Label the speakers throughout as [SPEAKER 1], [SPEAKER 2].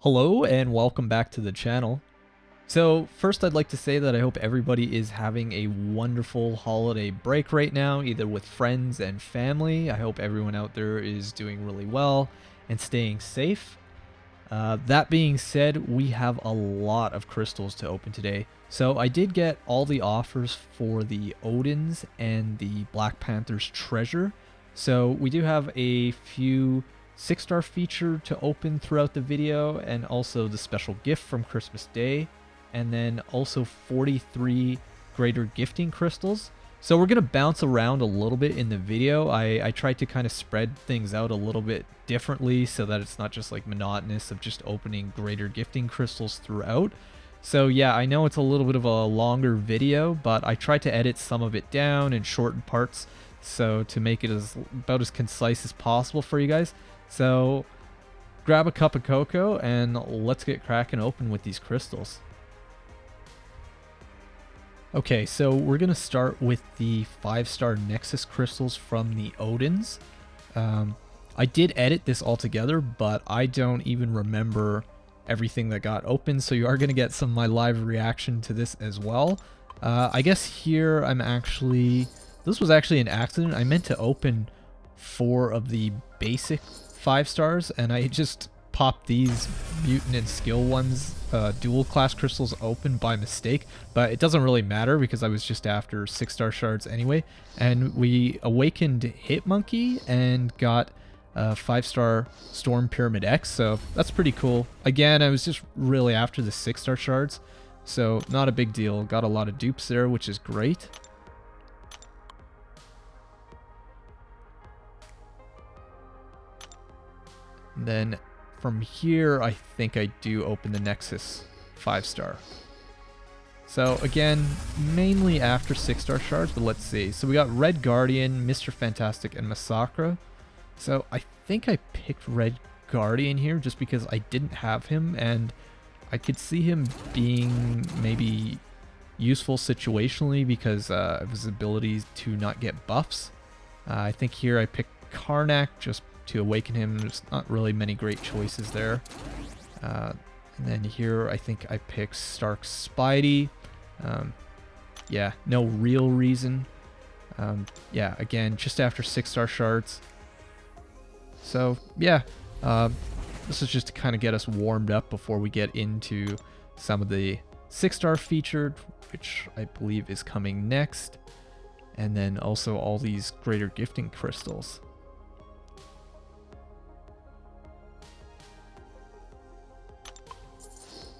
[SPEAKER 1] Hello and welcome back to the channel. So first I'd like to say that I hope everybody is having a wonderful holiday break right now, either with friends and family. I hope everyone out there is doing really well and staying safe. That being said, we have a lot of crystals to open today. So I did get all the offers for the Odin's and the Black Panther's treasure. So we do have a few 6-star feature to open throughout the video, and also the special gift from Christmas Day, and then also 43 greater gifting crystals. So we're going to bounce around a little bit in the video. I tried to kind of spread things out a little bit differently so that it's not just like monotonous of just opening greater gifting crystals throughout. So yeah, I know it's a little bit of a longer video, but I tried to edit some of it down and shorten parts so to make it about as concise as possible for you guys. So grab a cup of cocoa and let's get cracking open with these crystals. Okay, so we're going to start with the 5-star Nexus crystals from the Odin's. I did edit this all together, but I don't even remember everything that got opened, so you are going to get some of my live reaction to this as well. I guess here this was actually an accident. I meant to open 4 of the basic 5 stars, and I just popped these mutant and skill ones, dual class crystals open by mistake, but it doesn't really matter because I was just after 6-star shards anyway. And we awakened Hitmonkey and got 5-star Storm Pyramid X, so that's pretty cool. Again, I was just really after the 6-star shards, so not a big deal. Got a lot of dupes there, which is great. And then from here, I think I do open the Nexus 5-star. So again, mainly after 6-star shards, but let's see. So we got Red Guardian, Mr. Fantastic, and Massacre. So I think I picked Red Guardian here just because I didn't have him, and I could see him being maybe useful situationally because of his ability to not get buffs. I think here I picked Karnak just to awaken him. There's not really many great choices there. And then here I think I picked Stark Spidey. Yeah, no real reason. Yeah, again, just after 6-star shards. So yeah, this is just to kind of get us warmed up before we get into some of the 6-star featured, which I believe is coming next. And then also all these greater gifting crystals.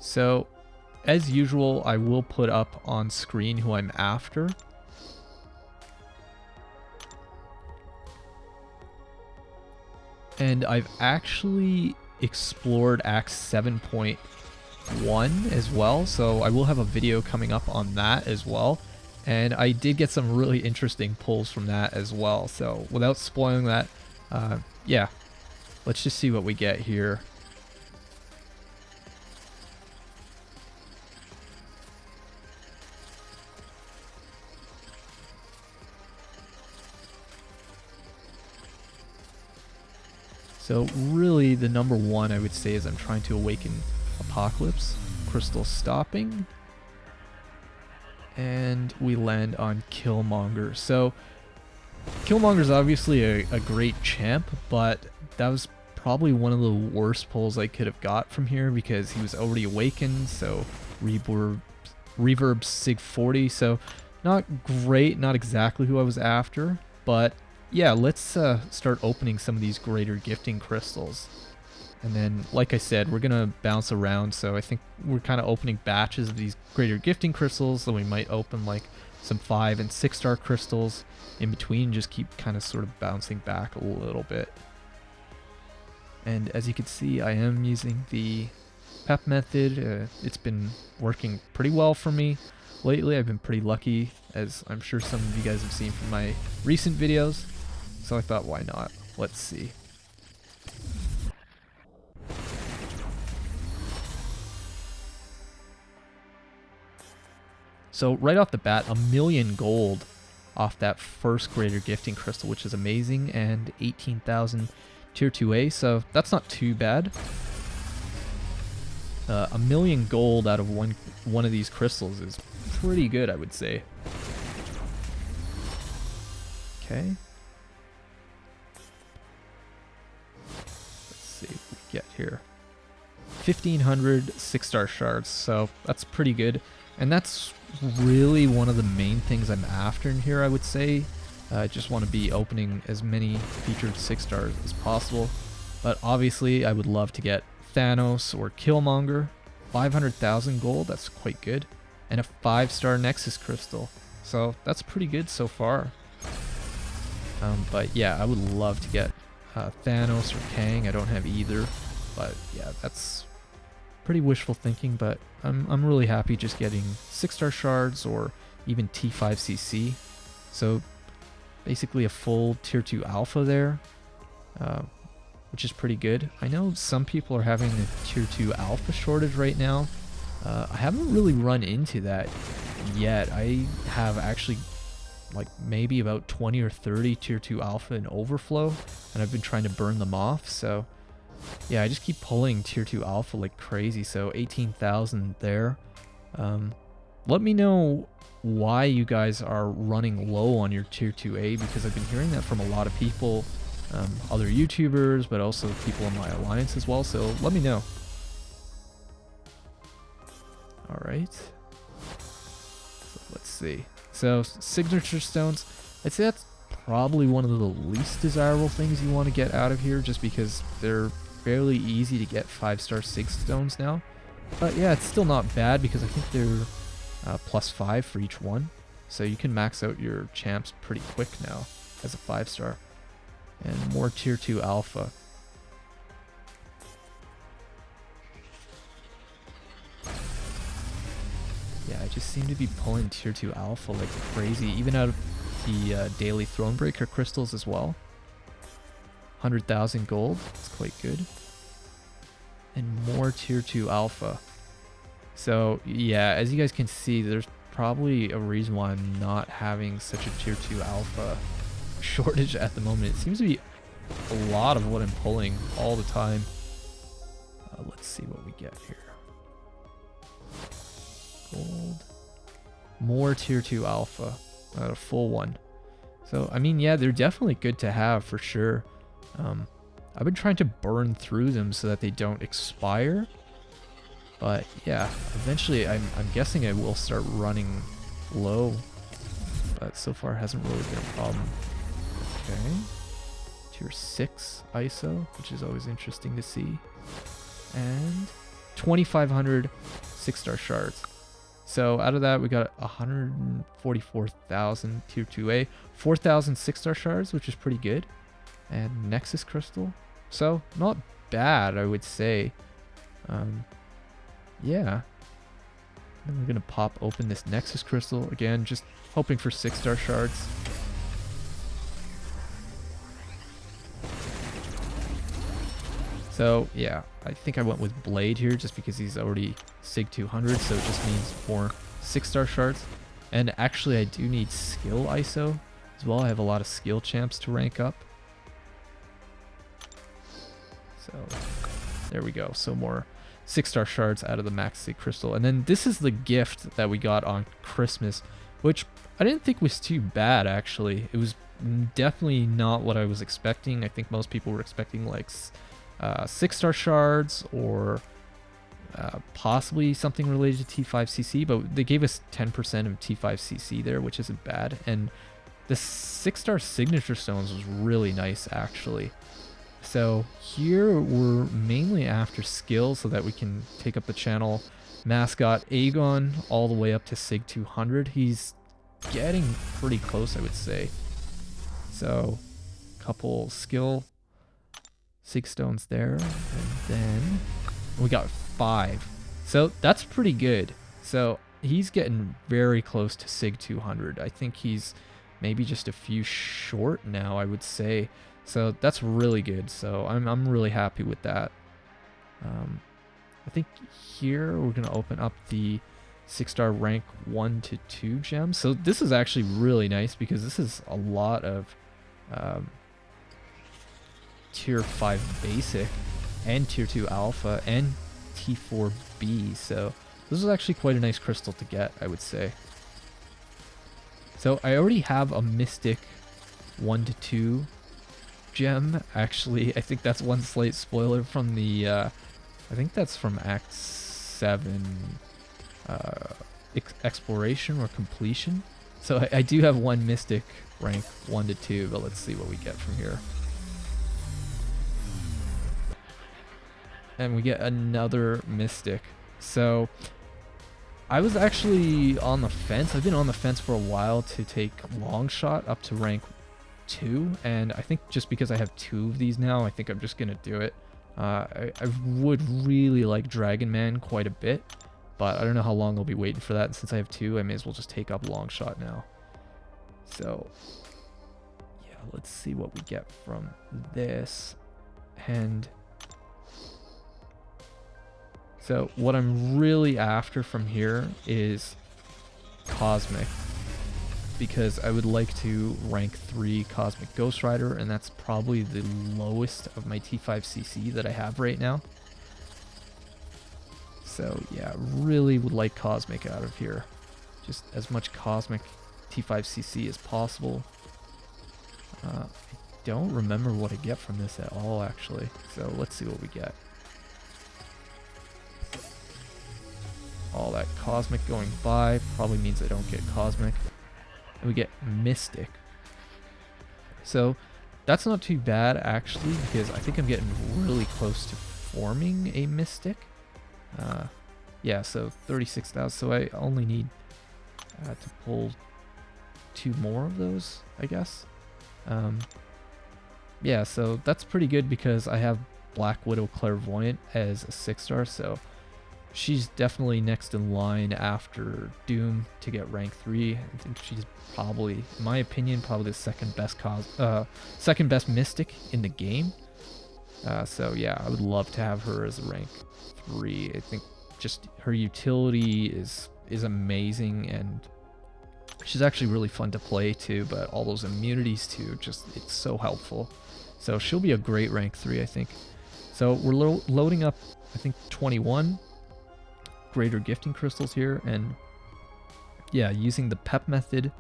[SPEAKER 1] So, as usual, I will put up on screen who I'm after. And I've actually explored Act 7.1 as well, so I will have a video coming up on that as well. And I did get some really interesting pulls from that as well. So, without spoiling that, yeah, let's just see what we get here. So really the number one I would say is I'm trying to awaken Apocalypse, Crystal Stopping, and we land on Killmonger. So Killmonger's obviously a great champ, but that was probably one of the worst pulls I could have got from here because he was already awakened, so Reverb Sig 40, so not great, not exactly who I was after, but yeah, let's start opening some of these greater gifting crystals. And then, like I said, we're going to bounce around, so I think we're kind of opening batches of these greater gifting crystals, so we might open like some 5- and 6-star crystals in between, just keep kind of sort of bouncing back a little bit. And as you can see, I am using the PEP method. It's been working pretty well for me lately. I've been pretty lucky, as I'm sure some of you guys have seen from my recent videos. So I thought, why not? Let's see. So right off the bat, 1,000,000 gold off that first greater gifting crystal, which is amazing, and 18,000 tier 2A, so that's not too bad. A million gold out of one of these crystals is pretty good, I would say. Okay. Let's see what we get here. 1,500 6-star shards, so that's pretty good. And that's really one of the main things I'm after in here, I would say. I just want to be opening as many featured 6-stars as possible. But obviously, I would love to get Thanos or Killmonger. 500,000 gold, that's quite good. And a 5-star Nexus crystal. So that's pretty good so far. But yeah, I would love to get Thanos or Kang. I don't have either. But yeah, that's pretty wishful thinking. But I'm really happy just getting 6-star shards or even T5CC. So basically a full tier 2 alpha there. Which is pretty good. I know some people are having a tier 2 alpha shortage right now. I haven't really run into that yet. I have actually like maybe about 20 or 30 tier 2 alpha in overflow, and I've been trying to burn them off. So yeah, I just keep pulling tier 2 alpha like crazy. So 18,000 there. Let me know why you guys are running low on your tier 2A, because I've been hearing that from a lot of people. Other YouTubers, but also people in my alliance as well, so let me know. Alright. So let's see. So, signature stones, I'd say that's probably one of the least desirable things you want to get out of here, just because they're fairly easy to get 5-star sig stones now. But yeah, it's still not bad, because I think they're +5 for each one. So you can max out your champs pretty quick now as a 5-star. And more tier 2 alpha. Yeah, I just seem to be pulling tier 2 alpha like crazy, even out of the daily Thronebreaker crystals as well. 100,000 gold, that's quite good. And more tier 2 alpha. So yeah, as you guys can see, there's probably a reason why I'm not having such a tier 2 alpha shortage at the moment. It seems to be a lot of what I'm pulling all the time. Let's see what we get here. Gold. More tier 2 alpha. A full one. So, I mean, yeah, they're definitely good to have for sure. I've been trying to burn through them so that they don't expire. But yeah, eventually I'm guessing I will start running low. But so far it hasn't really been a problem. Okay, tier 6 ISO, which is always interesting to see, and 2,500 6-star shards. So out of that, we got 144,000 tier 2A, 4,000 6-star shards, which is pretty good, and Nexus crystal. So not bad, I would say. Yeah. Then we're gonna pop open this Nexus crystal again, just hoping for 6-star shards. So yeah, I think I went with Blade here just because he's already Sig 200, so it just means more 6-star shards. And actually I do need skill ISO as well. I have a lot of skill champs to rank up. So there we go. So more 6-star shards out of the Max Sig crystal. And then this is the gift that we got on Christmas, which I didn't think was too bad actually. It was definitely not what I was expecting. I think most people were expecting like 6-star shards or possibly something related to T5CC, but they gave us 10% of T5CC there, which isn't bad. And the 6-star signature stones was really nice actually. So here we're mainly after skill so that we can take up the channel mascot Aegon all the way up to Sig 200. He's getting pretty close, I would say. So couple skill Sig stones there, and then we got 5. So that's pretty good. So he's getting very close to Sig 200. I think he's maybe just a few short now, I would say. So that's really good. So I'm really happy with that. I think here we're gonna open up the 6-star rank 1 to 2 gems. So this is actually really nice because this is a lot of tier 5 basic and tier 2 alpha and T4B, so this is actually quite a nice crystal to get, I would say. So I already have a Mystic 1 to 2 gem. Actually, I think that's one slight spoiler from the, I think that's from Act 7 exploration or completion. So I do have one Mystic rank 1 to 2, but let's see what we get from here. And we get another Mystic. So I was actually on the fence. I've been on the fence for a while to take Long Shot up to rank 2, and I think just because I have 2 of these now, I think I'm just gonna do it. I would really like Dragon Man quite a bit, but I don't know how long I'll be waiting for that, and since I have 2, I may as well just take up Long Shot now. So yeah, let's see what we get from this. And so what I'm really after from here is Cosmic, because I would like to rank 3 Cosmic Ghost Rider, and that's probably the lowest of my T5CC that I have right now. So yeah, really would like Cosmic out of here. Just as much Cosmic T5CC as possible. I don't remember what I get from this at all, actually. So let's see what we get. All that Cosmic going by probably means I don't get Cosmic. And we get Mystic. So that's not too bad, actually, because I think I'm getting really close to forming a Mystic. Yeah, so 36,000. So I only need to pull 2 more of those, I guess. Yeah, so that's pretty good because I have Black Widow Clairvoyant as a 6-star, so she's definitely next in line after Doom to get rank 3. I think she's probably, in my opinion, probably the second best Mystic in the game. So yeah, I would love to have her as a rank 3. I think just her utility is amazing, and she's actually really fun to play too, but all those immunities too, just, it's so helpful. So she'll be a great rank 3, I think. So we're loading up, I think, 21 greater gifting crystals here, and yeah, using the PEP method.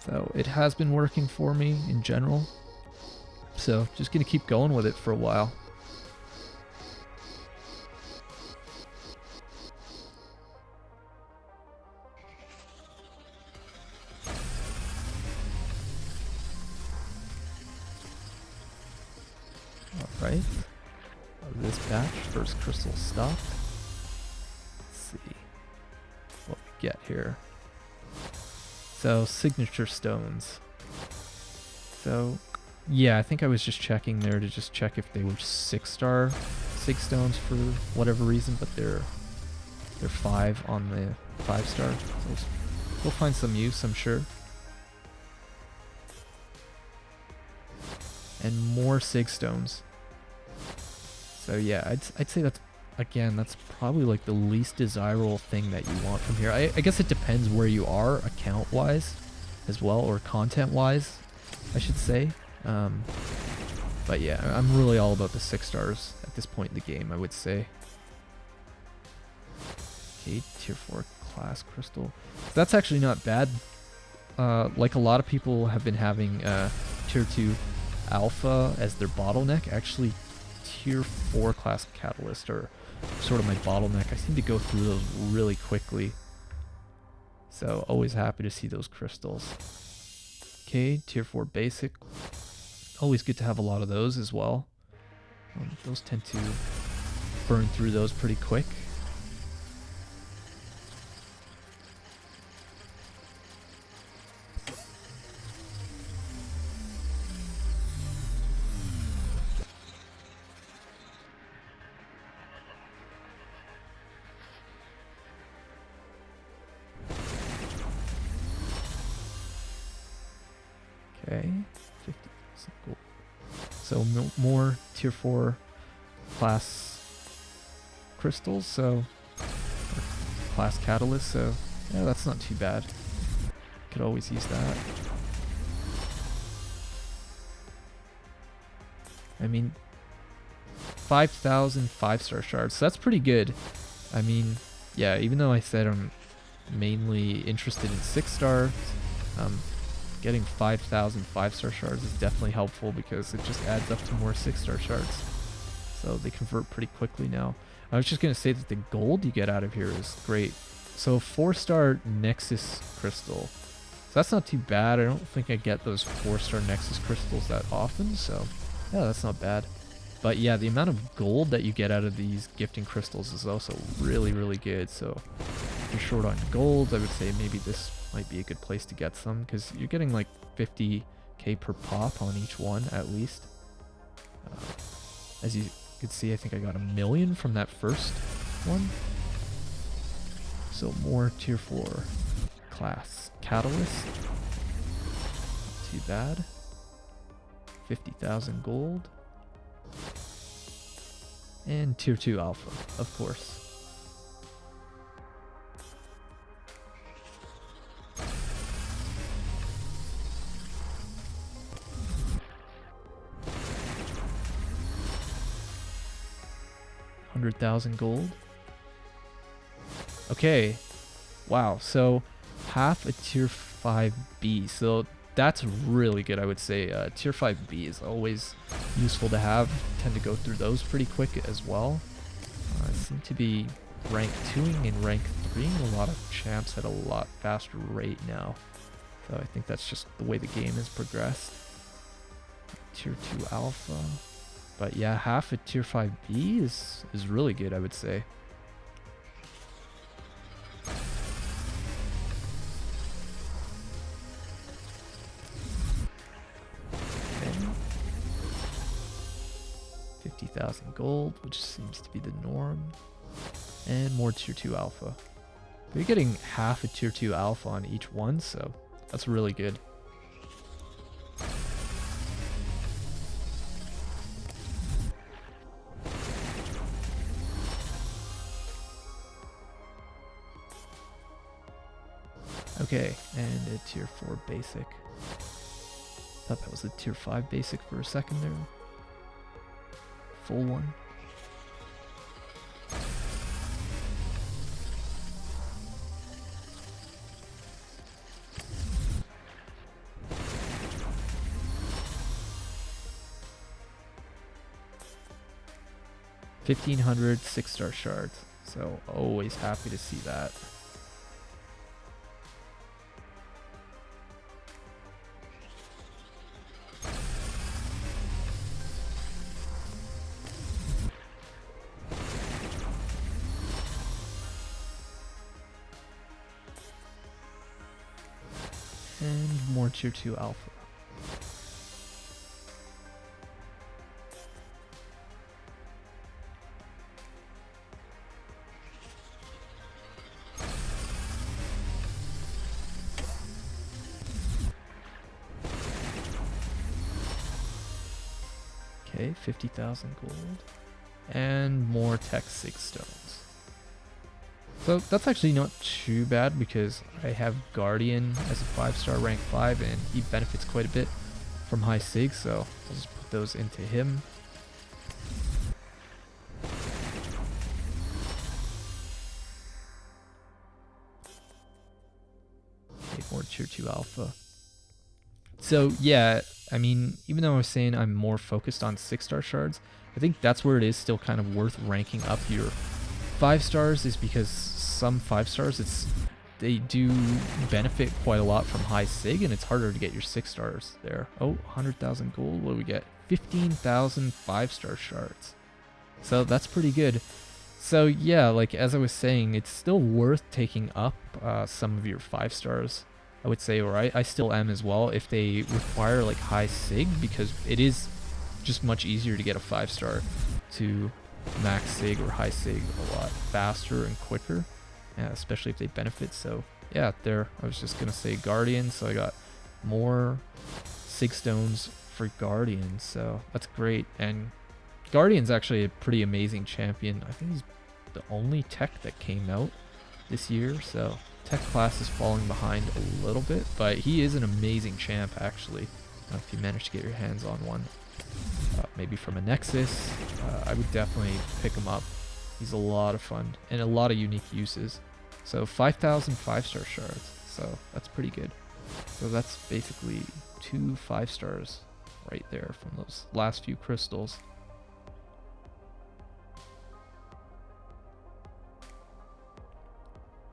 [SPEAKER 1] So it has been working for me in general. So just gonna keep going with it for a while. Alright, this batch, first crystal stopped. Let's see what we get here. So, signature stones. So, yeah, I think I was just checking there to just check if they were 6-star sig stones for whatever reason, but they're 5 on the 5-star. So we'll find some use, I'm sure. And more sig stones. So yeah, I'd say that's, again, that's probably like the least desirable thing that you want from here. I guess it depends where you are account-wise as well, or content-wise, I should say. But yeah, I'm really all about the 6-stars at this point in the game, I would say. Okay, tier 4 class crystal. So that's actually not bad. Like a lot of people have been having tier 2 alpha as their bottleneck. Actually, tier 4 class catalyst are sort of my bottleneck. I seem to go through those really quickly. So always happy to see those crystals. Okay, tier 4 basic. Always good to have a lot of those as well. Those tend to burn through those pretty quick. Okay, 50 gold. So more tier 4 class crystals, so class catalyst, so yeah, that's not too bad. Could always use that. I mean, 5,000 5-star shards. So that's pretty good. I mean, yeah, even though I said I'm mainly interested in 6-star, getting 5,000 5-star shards is definitely helpful because it just adds up to more 6-star shards. So they convert pretty quickly now. I was just going to say that the gold you get out of here is great. So 4-star Nexus crystal. So that's not too bad. I don't think I get those 4-star Nexus crystals that often. So yeah, that's not bad. But yeah, the amount of gold that you get out of these gifting crystals is also really, really good. So if you're short on gold, I would say maybe this might be a good place to get some because you're getting like 50k per pop on each one at least. As you could see, I think I got 1 million from that first one. So more tier 4 class catalyst. Not too bad. 50,000 gold. And tier 2 alpha, of course. $100,000 gold. Okay, wow, so half a tier 5B, so that's really good. I would say tier 5B is always useful to have. Tend to go through those pretty quick as well. I seem to be rank 2ing and rank 3ing a lot of champs at a lot faster rate now, so I think that's just the way the game has progressed. Tier 2 alpha. But yeah, half a tier 5B is really good, I would say. Okay. 50,000 gold, which seems to be the norm. And more tier 2 alpha. We're getting half a tier 2 alpha on each one, so that's really good. Okay, and a tier 4 basic. Thought that was a tier 5 basic for a second there. Full one. $1,500 6-star shards. So always happy to see that. And more tier 2 alpha. Okay, 50,000 gold. And more tech 6 stones. So that's actually not too bad because I have Guardian as a 5-star rank 5 and he benefits quite a bit from high sig, so I'll just put those into him. Okay, more tier 2 alpha. So yeah, I mean, even though I was saying I'm more focused on 6-star shards, I think that's where it is still kind of worth ranking up your 5 stars is because some 5 stars, they do benefit quite a lot from high sig, and it's harder to get your 6 stars there. Oh, 100,000 gold. What do we get? 15,000 5-star shards. So that's pretty good. So yeah, like as I was saying, it's still worth taking up some of your 5 stars. I would say, or I still am as well, if they require like high sig, because it is just much easier to get a 5-star to max sig or high sig a lot faster and quicker, especially if they benefit. So yeah, there I was just gonna say Guardian, so I got more sig stones for Guardian, so that's great. And Guardian's actually a pretty amazing champion. I think he's the only tech that came out this year, so tech class is falling behind a little bit, but he is an amazing champ actually. if you manage to get your hands on one. Maybe from a Nexus, I would definitely pick him up. He's a lot of fun and a lot of unique uses. So 5,000 5-star shards, so that's pretty good. So that's basically 2 5-stars right there from those last few crystals.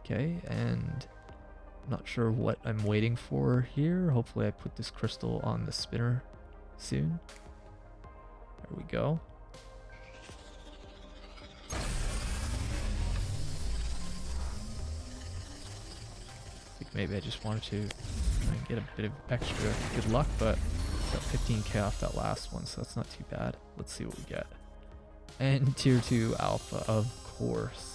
[SPEAKER 1] Okay, and I'm not sure what I'm waiting for here. Hopefully I put this crystal on the spinner soon. There we go. I think maybe I just wanted to try and get a bit of extra good luck, but got 15k off that last one, so that's not too bad. Let's see what we get. And tier 2 alpha, of course.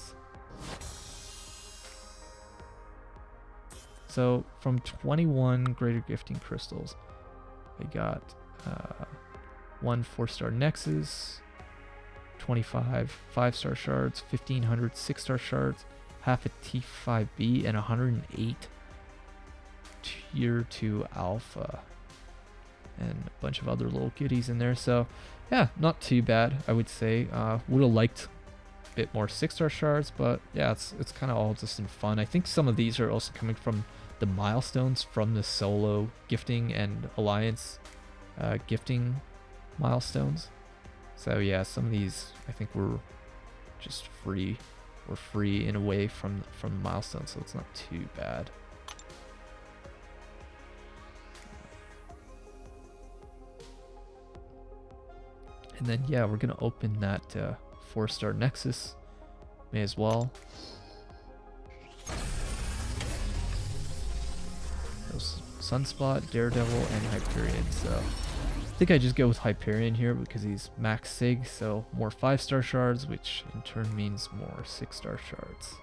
[SPEAKER 1] So from 21 greater gifting crystals, I got 1 4-star Nexus, 25 5-star shards, 1500 6-star shards, half a T5B, and 108 tier 2 alpha, and a bunch of other little goodies in there. So yeah, not too bad, I would say. Would have liked a bit more 6-star shards, but yeah, it's kind of all just in fun. I think some of these are also coming from the milestones from the solo gifting and alliance gifting milestones. So yeah, some of these I think were just free, or free in a way from the milestones, so it's not too bad. And then yeah, we're gonna open that 4-star Nexus, may as well. Those Sunspot, Daredevil, and Hyperion. So I think I just go with Hyperion here because he's max sig, so more 5-star shards, which in turn means more 6-star shards.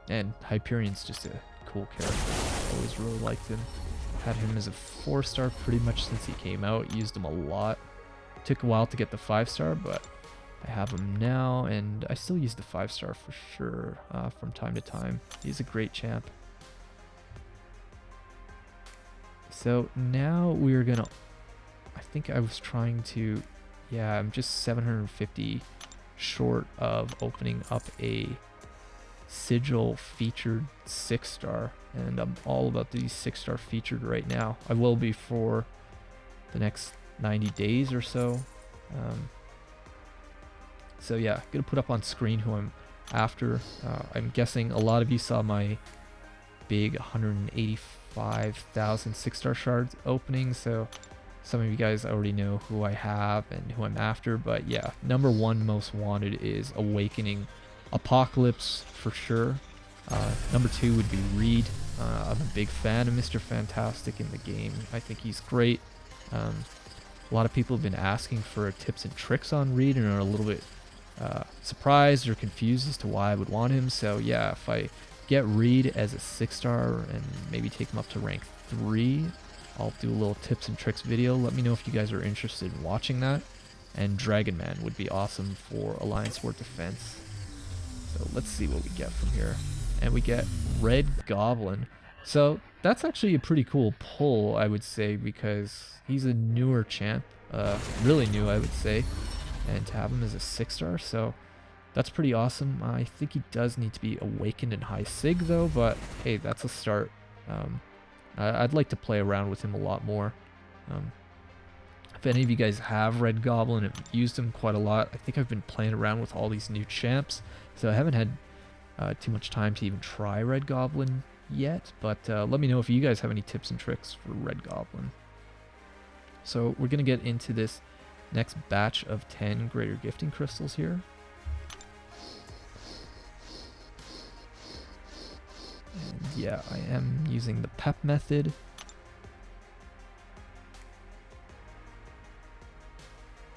[SPEAKER 1] And Hyperion's just a cool character. I always really liked him. Had him as a 4-star pretty much since he came out. Used him a lot. Took a while to get the 5-star, but I have him now, and I still use the 5-star for sure from time to time. He's a great champ. So now we're gonna, I think I was trying to, yeah, I'm just 750 short of opening up a sigil featured 6-star, and I'm all about these 6-star featured right now. I will be for the next 90 days or so. So yeah, gonna put up on screen who I'm after. I'm guessing a lot of you saw my big 185,000 6-star shards opening, so some of you guys already know who I have and who I'm after. But yeah, number 1 most wanted is Awakening Apocalypse for sure. Number 2 would be Reed. I'm a big fan of Mr. Fantastic in the game. I think he's great. A lot of people have been asking for tips and tricks on Reed and are a little bit surprised or confused as to why I would want him. So yeah, if I get Reed as a 6-star and maybe take him up to rank 3, I'll do a little tips and tricks video. Let me know if you guys are interested in watching that. And Dragon Man would be awesome for Alliance War Defense. So let's see what we get from here. And we get Red Goblin. So that's actually a pretty cool pull, I would say, because he's a newer champ. Really new, I would say. And to have him as a 6-star, so that's pretty awesome. I think he does need to be awakened in high sig though, but hey, that's a start. I'd like to play around with him a lot more. If any of you guys have Red Goblin and used him quite a lot, I think I've been playing around with all these new champs, so I haven't had too much time to even try Red Goblin yet, but let me know if you guys have any tips and tricks for Red Goblin. So we're going to get into this next batch of 10 greater gifting crystals here. And yeah, I am using the PEP method.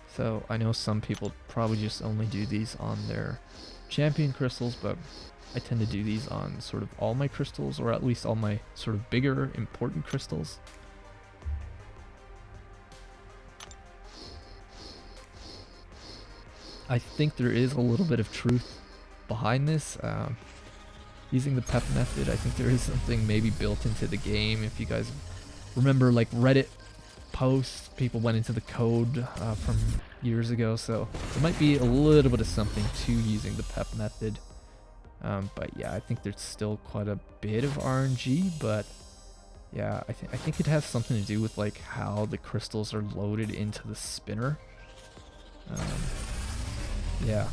[SPEAKER 1] So I know some people probably just only do these on their champion crystals, but I tend to do these on sort of all my crystals, or at least all my sort of bigger important crystals. I think there is a little bit of truth behind this. Using the PEP method, I think there is something maybe built into the game. If you guys remember like Reddit posts, people went into the code from years ago, so there might be a little bit of something to using the PEP method. But yeah, I think there's still quite a bit of RNG, but yeah, I think it has something to do with like how the crystals are loaded into the spinner. Yeah.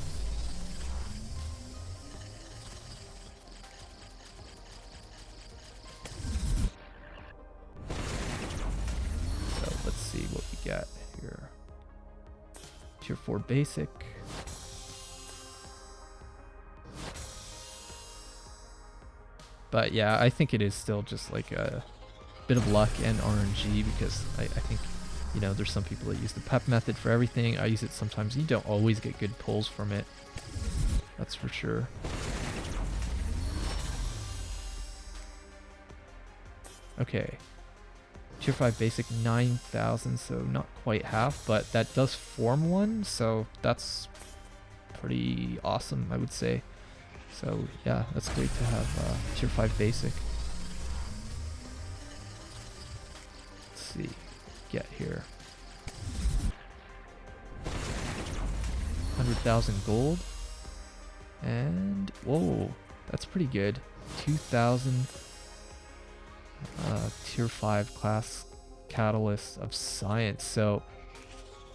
[SPEAKER 1] So let's see what we got here. Tier 4 basic. But yeah, I think it is still just like a bit of luck and RNG, because I think, you know, there's some people that use the PEP method for everything. I use it sometimes. You don't always get good pulls from it. That's for sure. Okay. Tier 5 basic 9,000, so not quite half, but that does form one, so that's pretty awesome, I would say. So yeah, that's great to have tier 5 basic. Let's see, get here. 100,000 gold. And whoa, that's pretty good. 2,000 tier 5 class catalyst of science. So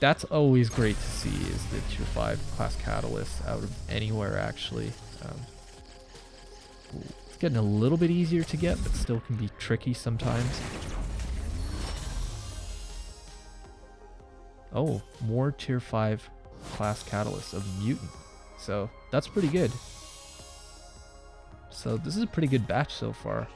[SPEAKER 1] that's always great to see, is the tier 5 class catalyst out of anywhere actually. It's getting a little bit easier to get, but still can be tricky sometimes. Oh, more tier 5 class catalysts of mutant. So that's pretty good. So this is a pretty good batch so far.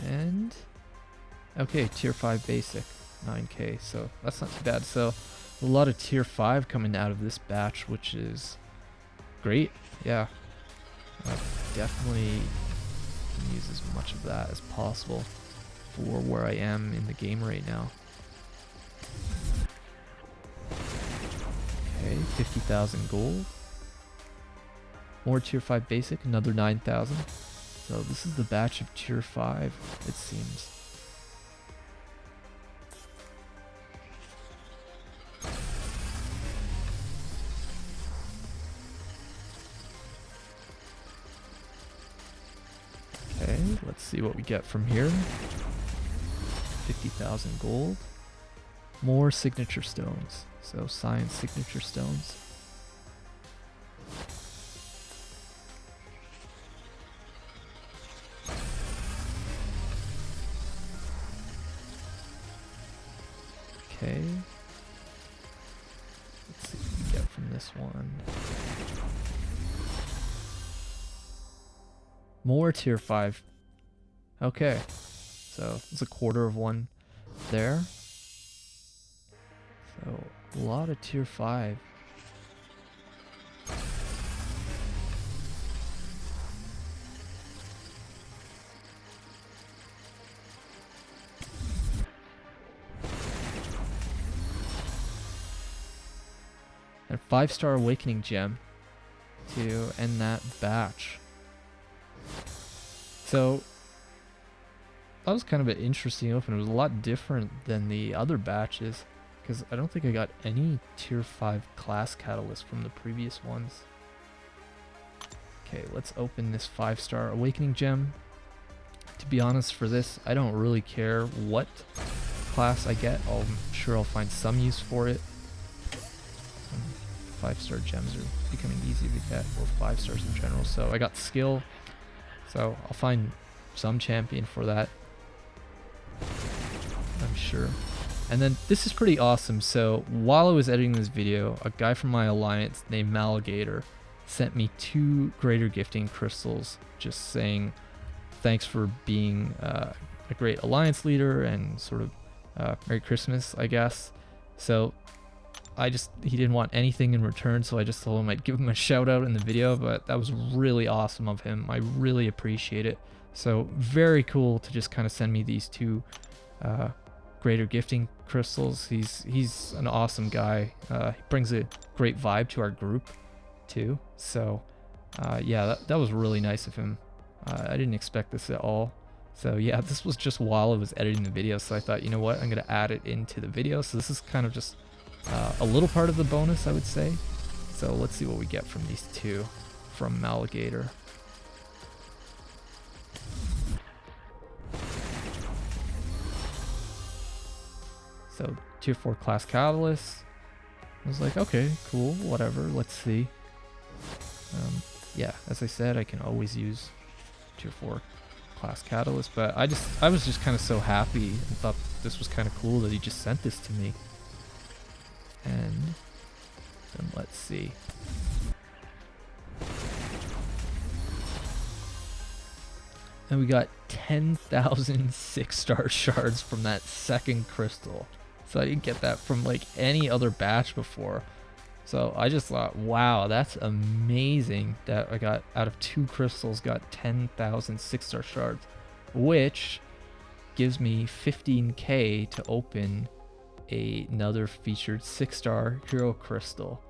[SPEAKER 1] And okay, tier 5 basic, 9k, so that's not too bad. So a lot of tier 5 coming out of this batch, which is great. Yeah, definitely use as much of that as possible for where I am in the game right now. Okay, 50,000 gold. More tier 5 basic, another 9,000. So this is the batch of tier 5, it seems. Okay, let's see what we get from here. 50,000 gold. More signature stones. So science signature stones. Okay. Let's see what we get from this one. More tier 5. Okay. So it's a quarter of one there. So a lot of tier 5. And 5-star awakening gem to end that batch. So that was kind of an interesting open. It was a lot different than the other batches, because I don't think I got any tier 5 class catalyst from the previous ones. Okay, let's open this 5-star awakening gem. To be honest, for this, I don't really care what class I get. I'm sure I'll find some use for it. 5-star gems are becoming easy to get, or 5 stars in general. So I got skill, so I'll find some champion for that, I'm sure. And then this is pretty awesome. So while I was editing this video, a guy from my alliance named Maligator sent me 2 greater gifting crystals, just saying thanks for being a great alliance leader and sort of Merry Christmas, I guess. So he didn't want anything in return, so I just told him I'd give him a shout out in the video, but that was really awesome of him. I really appreciate it. So very cool to just kind of send me these 2 greater gifting crystals. He's an awesome guy. He brings a great vibe to our group too. So yeah, that was really nice of him. I didn't expect this at all. So yeah, this was just while I was editing the video, so I thought, you know what, I'm gonna add it into the video. So this is kind of just a little part of the bonus, I would say. So let's see what we get from these two from Maligator. So tier 4 class catalyst. I was like, okay, cool, whatever, let's see. Yeah, as I said, I can always use tier 4 class catalyst, but I was just kind of so happy and thought this was kind of cool that he just sent this to me. And then let's see. And we got 10,000 6-star shards from that second crystal. So I didn't get that from like any other batch before. So I just thought, wow, that's amazing that I got, out of 2 crystals, got 10,000 6-star shards, which gives me 15k to open another featured 6-star hero crystal.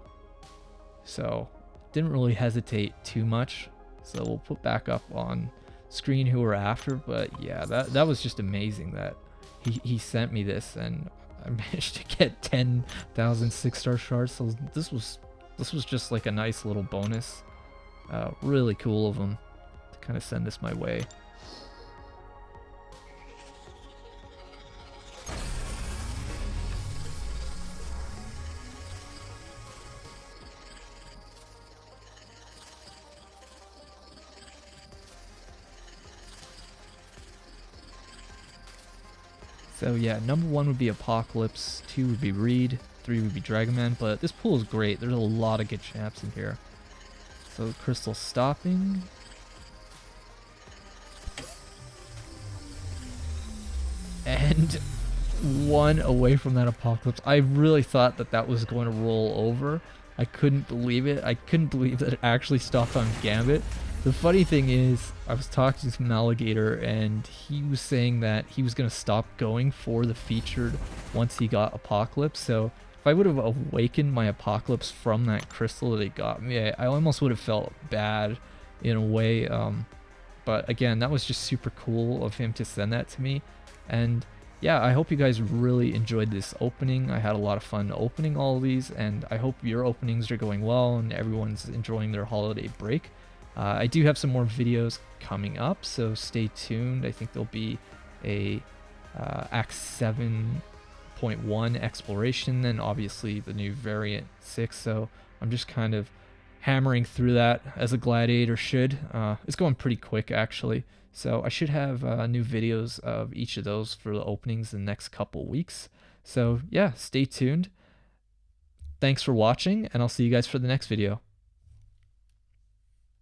[SPEAKER 1] So didn't really hesitate too much. So we'll put back up on screen who we're after, but yeah, that was just amazing that he sent me this, and I managed to get 10,000 6-star shards. So this was just like a nice little bonus. Really cool of him to kind of send this my way. So yeah, number 1 would be Apocalypse, 2 would be Reed, 3 would be Dragonman, but this pool is great. There's a lot of good champs in here. So Crystal stopping. And 1 away from that Apocalypse. I really thought that was going to roll over. I couldn't believe it. I couldn't believe that it actually stopped on Gambit. The funny thing is, I was talking to Maligator, and he was saying that he was going to stop going for the featured once he got Apocalypse. So if I would have awakened my Apocalypse from that crystal that he got me, I almost would have felt bad in a way. But again, that was just super cool of him to send that to me. And yeah, I hope you guys really enjoyed this opening. I had a lot of fun opening all of these, and I hope your openings are going well and everyone's enjoying their holiday break. I do have some more videos coming up, so stay tuned. I think there'll be a Act 7.1 exploration, and obviously the new Variant 6, so I'm just kind of hammering through that as a gladiator should. It's going pretty quick, actually, so I should have new videos of each of those for the openings in the next couple weeks. So yeah, stay tuned. Thanks for watching, and I'll see you guys for the next video.